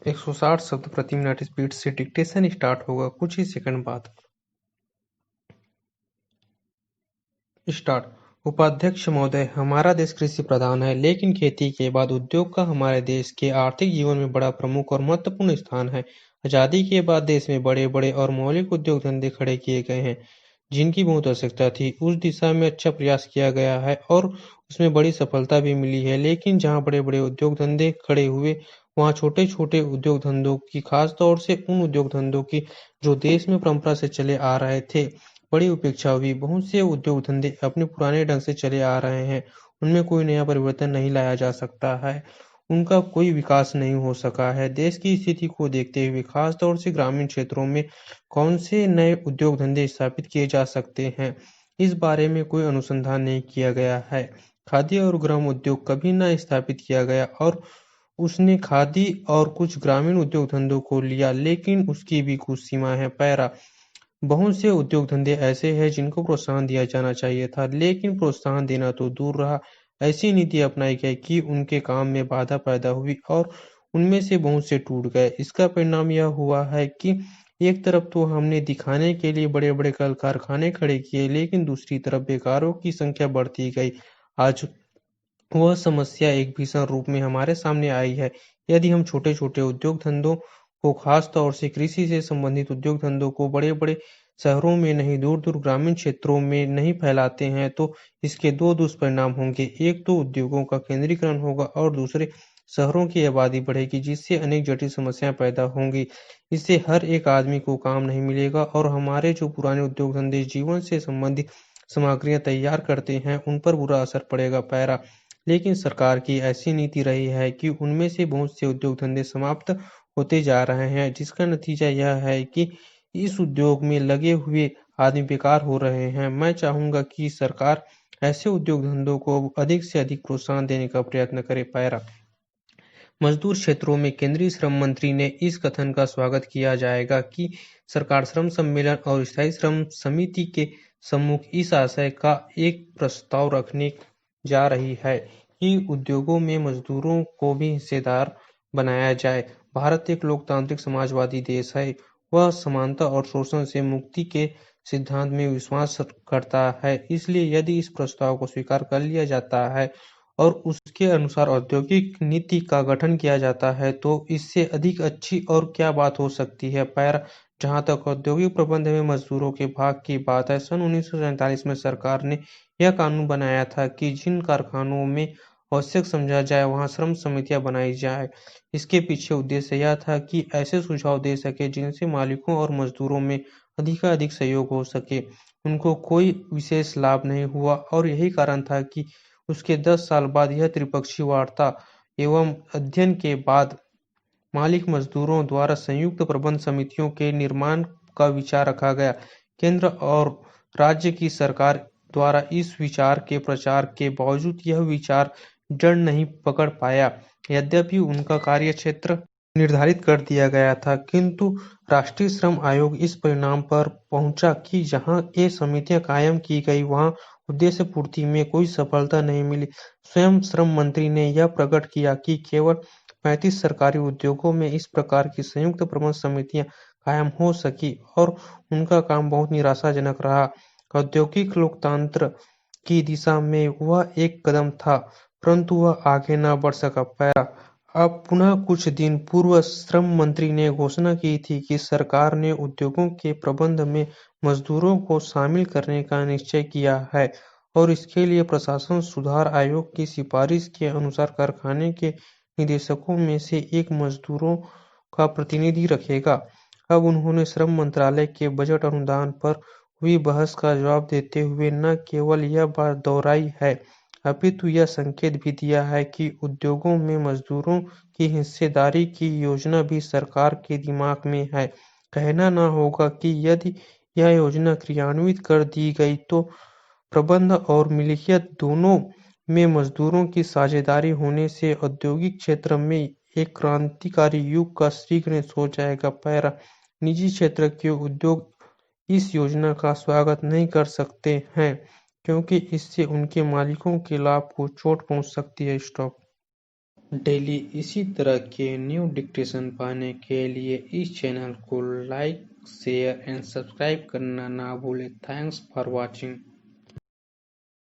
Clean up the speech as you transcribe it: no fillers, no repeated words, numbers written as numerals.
160 शब्द प्रति minute speed से डिक्टेशन स्टार्ट होगा कुछ ही सेकंड बाद। स्टार्ट। उपाध्यक्ष महोदय, हमारा देश कृषि प्रधान है, लेकिन खेती के बाद उद्योग का हमारे देश के आर्थिक जीवन में बड़ा प्रमुख और महत्वपूर्ण स्थान है। आजादी के बाद देश में बड़े बड़े और मौलिक उद्योग धंधे खड़े किए गए हैं, जिनकी बहुत आवश्यकता थी। उस दिशा में अच्छा प्रयास किया गया है और उसमें बड़ी सफलता भी मिली है। लेकिन जहाँ बड़े बड़े उद्योग धंधे खड़े हुए, वहाँ छोटे छोटे उद्योग धंधों की, खास तौर से उन उद्योग धंधों की जो देश में परंपरा से चले आ रहे थे, बड़ी उपेक्षा हुई। बहुत से उद्योग धंधे अपने पुराने ढंग से चले आ रहे हैं, उनमें कोई नया परिवर्तन नहीं लाया जा सकता है, उनका कोई विकास नहीं हो सका है। देश की स्थिति को देखते हुए खास तौर से ग्रामीण क्षेत्रों में कौन से नए उद्योग धंधे स्थापित किए जा सकते हैं, इस बारे में कोई अनुसंधान नहीं किया गया है। खादी और ग्राम उद्योग कभी न स्थापित किया गया और उसने खादी और कुछ ग्रामीण उद्योग धंधों को लिया, लेकिन उसकी भी कुछ सीमा है। पैरा। बहुत से उद्योग धंधे ऐसे हैं जिनको प्रोत्साहन दिया जाना चाहिए था, लेकिन प्रोत्साहन देना तो दूर रहा, ऐसी नीति अपनाई गई कि उनके काम में बाधा पैदा हुई और उनमें से बहुत से टूट गए। इसका परिणाम यह हुआ है कि एक तरफ तो हमने दिखाने के लिए बड़े बड़े कल कारखाने खड़े किए, लेकिन दूसरी तरफ बेकारों की संख्या बढ़ती गई। आज वह समस्या एक भीषण रूप में हमारे सामने आई है। यदि हम छोटे-छोटे उद्योग धंधों को, खास तौर से कृषि से संबंधित उद्योग धंधों को बड़े-बड़े शहरों में नहीं, दूर-दूर ग्रामीण क्षेत्रों में नहीं फैलाते हैं, तो इसके दो दुष्परिणाम होंगे। एक तो उद्योगों का केंद्रीकरण होगा और दूसरे शहरों की आबादी बढ़ेगी, जिससे अनेक जटिल समस्याएं पैदा होंगी। इससे हर एक आदमी को काम नहीं मिलेगा और हमारे जो पुराने उद्योग धंधे जीवन से संबंधित सामग्रियां तैयार करते हैं, उन पर बुरा असर पड़ेगा। पैरा। लेकिन सरकार की ऐसी नीति रही है कि उनमें से बहुत से उद्योग धंधे समाप्त होते जा रहे हैं, जिसका नतीजा यह है कि इस उद्योग में लगे हुए आदमी बेकार हो रहे हैं। मैं चाहूंगा कि सरकार ऐसे उद्योग धंधों को अधिक से अधिक प्रोत्साहन देने का प्रयत्न करे। पैरा। मजदूर क्षेत्रों में केंद्रीय श्रम मंत्री ने इस कथन का स्वागत किया जाएगा कि सरकार श्रम सम्मेलन और स्थायी श्रम समिति के सम्मुख इस आशय का एक प्रस्ताव रखने जा रही है कि उद्योगों में मजदूरों को भी हिस्सेदार बनाया जाए। भारत एक लोकतांत्रिक समाजवादी देश है। वह समानता और शोषण से मुक्ति के सिद्धांत में विश्वास करता है। इसलिए यदि इस प्रस्ताव को स्वीकार कर लिया जाता है और उसके अनुसार औद्योगिक नीति का गठन किया जाता है, तो इससे अधिक अच्छी और क्या बात हो सकती है। पैर। जहां तक औद्योगिक प्रबंध में मजदूरों के भाग की बात है, सन 1947 में सरकार ने यह कानून बनाया था कि जिन कारखानों में आवश्यक समझा जाए, वहां श्रम समितियां बनाई जाए। इसके पीछे उद्देश्य यह था कि ऐसे सुझाव दे सके जिनसे मालिकों और मजदूरों में अधिकाधिक सहयोग हो सके। उनको कोई विशेष लाभ नहीं हुआ और यही कारण था कि उसके 10 साल बाद यह त्रिपक्षीय वार्ता एवं अध्ययन के बाद मालिक मजदूरों द्वारा संयुक्त प्रबंध समितियों के निर्माण का विचार रखा गया। केंद्र और राज्य की सरकार द्वारा इस विचार के प्रचार के बावजूद यह विचार जड़ नहीं पकड़ पाया। यद्यपि उनका कार्यक्षेत्र निर्धारित कर दिया गया था, किंतु राष्ट्रीय श्रम आयोग इस परिणाम पर पहुंचा कि जहां ये समितियां कायम की गई, वहां उद्देश्य पूर्ति में कोई सफलता नहीं मिली। स्वयं श्रम मंत्री ने यह प्रकट किया कि केवल 35 सरकारी उद्योगों में इस प्रकार की संयुक्त प्रबंध समितियां कायम हो सकी और उनका काम बहुत निराशाजनक रहा। औद्योगिक लोकतंत्र की दिशा में वह एक कदम था, परंतु वह आगे न बढ़ सका। पैरा। अब पुनः कुछ दिन पूर्व श्रम मंत्री ने घोषणा की थी कि सरकार ने उद्योगों के प्रबंध में मजदूरों को शामिल करने का निश्चय किया है और इसके लिए प्रशासन सुधार आयोग की सिफारिश के अनुसार कारखाने के निदेशकों में से एक मजदूरों का प्रतिनिधि रखेगा। अब उन्होंने श्रम मंत्रालय के बजट अनुदान पर हुई बहस का जवाब देते हुए न केवल यह बात दोहराई है, अपितु यह संकेत भी दिया है कि उद्योगों में मजदूरों की हिस्सेदारी की योजना भी सरकार के दिमाग में है। कहना न होगा कि यदि यह योजना क्रियान्वित कर दी गई तो प्रबंध और मिल्कियत दोनों में मजदूरों की साझेदारी होने से औद्योगिक क्षेत्र में एक क्रांतिकारी युग का श्री गणेश हो जाएगा। पैरा। निजी क्षेत्र के उद्योग इस योजना का स्वागत नहीं कर सकते हैं, क्योंकि इससे उनके मालिकों के लाभ को चोट पहुंच सकती है। स्टॉप। डेली इसी तरह के न्यू डिक्टेशन पाने के लिए इस चैनल को लाइक शेयर एंड सब्सक्राइब करना ना भूलें। Thanks for watching.